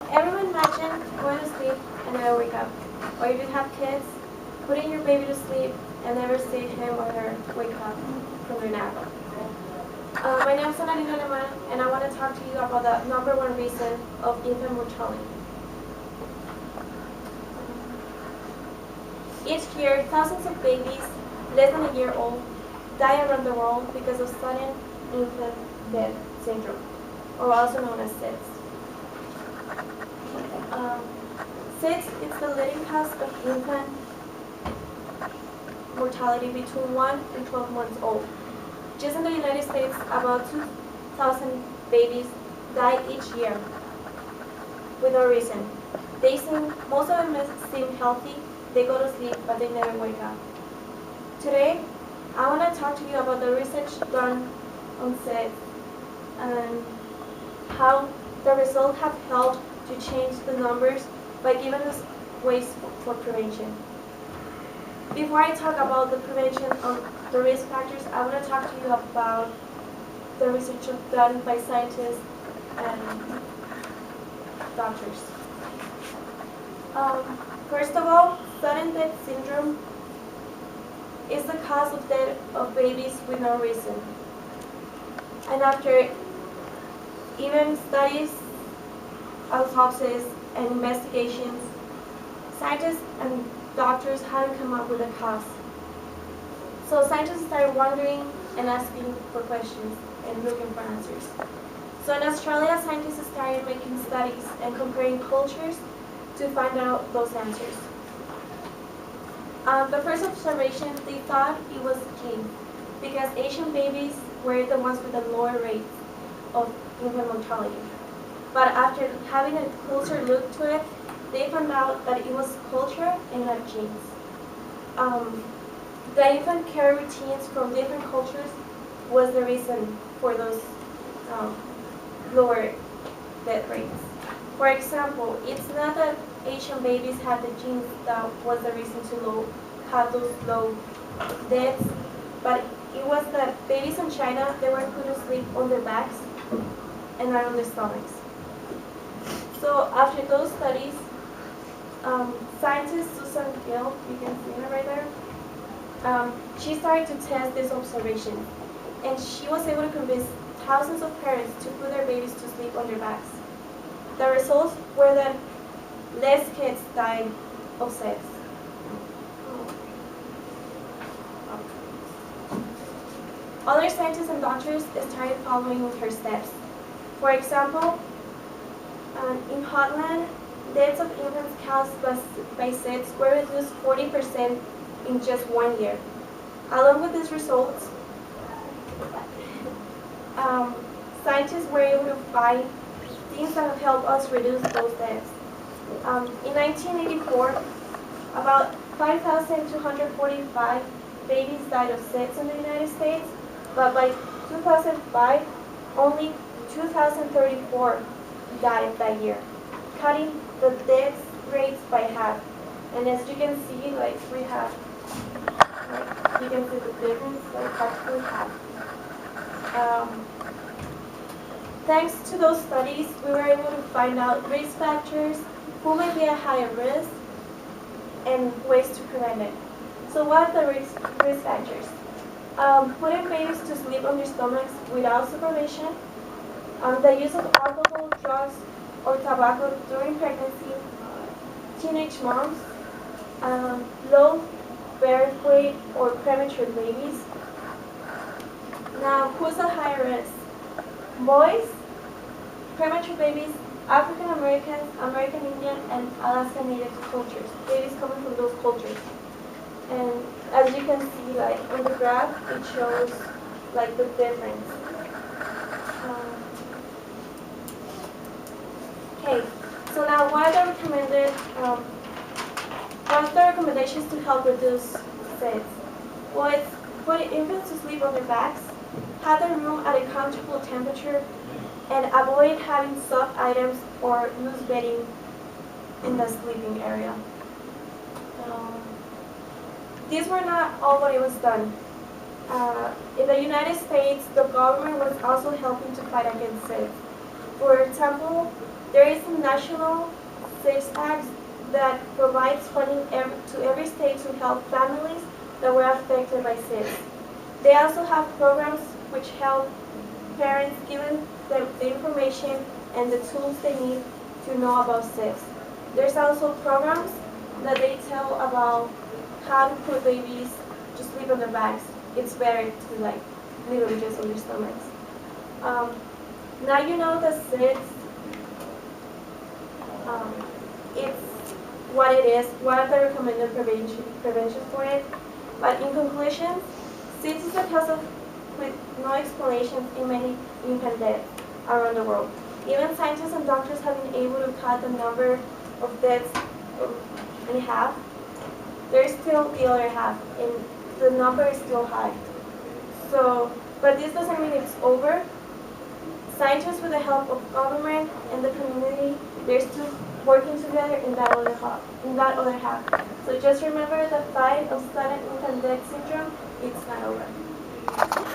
Everyone imagine going to sleep and never wake up. Or if you have kids, putting your baby to sleep and never see him or her wake up from their nap. My name is Analina Lemán, and I want to talk to you about the number one reason of infant mortality. Each year, thousands of babies less than a year old die around the world because of sudden infant death syndrome, or also known as SIDS. SIDS is the leading cause of infant mortality between 1 and 12 months old. Just in the United States, about 2,000 babies die each year with no reason. Most of them seem healthy, they go to sleep, but they never wake up. Today, I want to talk to you about the research done on SIDS and how the results have helped to change the numbers by giving us ways for prevention. Before I talk about the prevention of the risk factors, I want to talk to you about the research done by scientists and doctors. First of all, sudden death syndrome is the cause of death of babies with no reason. And after even studies, autopsies, and investigations, scientists and doctors haven't come up with a cause. So scientists started wondering and asking for questions and looking for answers. So in Australia, scientists started making studies and comparing cultures to find out those answers. The first observation, they thought it was genes, because Asian babies were the ones with the lower rates of infant mortality. But after having a closer look to it, they found out that it was culture and not genes. The infant care routines from different cultures was the reason for those lower death rates. For example, it's not that Asian babies had the genes that was the reason to have those low deaths, but it was that babies in China, they were put to sleep on their backs and not on their stomachs. So after those studies, scientist Susan Gill, you can see her right there, she started to test this observation, and she was able to convince thousands of parents to put their babies to sleep on their backs. The results were that less kids died of SIDS. Other scientists and doctors started following her steps. For example, in Holland, deaths of infants caused by SIDS were reduced 40% in just 1 year. Along with these results, scientists were able to find things that have helped us reduce those deaths. In 1984, about 5,245 babies died of SIDS in the United States, but by 2005, only 2,034 died that year, cutting the death rates by half. And as you can see, we have, you can see the difference, practically half. Thanks to those studies, we were able to find out risk factors, who may be at higher risk, and ways to prevent it. So what are the risk factors? Putting babies to sleep on their stomachs without supervision, the use of alcohol, drugs, or tobacco during pregnancy, teenage moms, low birth weight or premature babies. Now, who's at higher risk? Boys, premature babies, African Americans, American Indian, and Alaska Native cultures. Babies coming from those cultures. And as you can see, on the graph, it shows the difference. Okay, so now what are the recommendations to help reduce SIDS? Well, it's put infants to sleep on their backs, have their room at a comfortable temperature, and avoid having soft items or loose bedding in the sleeping area. These were not all what it was done. In the United States, the government was also helping to fight against SIDS. For example, There is a national SIDS Act that provides funding to every state to help families that were affected by SIDS. They also have programs which help parents given the information and the tools they need to know about SIDS. There's also programs that they tell about how to put babies to sleep on their backs. It's better to like literally just on your stomachs. Now you know that SIDS, it's what it is, what are the recommended prevention for it. But in conclusion, SIDS is a cause with no explanations in many infant deaths around the world. Even scientists and doctors have been able to cut the number of deaths in half. There's still the other half, and the number is still high. So, but this doesn't mean it's over. Scientists, with the help of government and the community, they're still working together in that other half. So just remember the fight of sudden infant death syndrome, it's not over.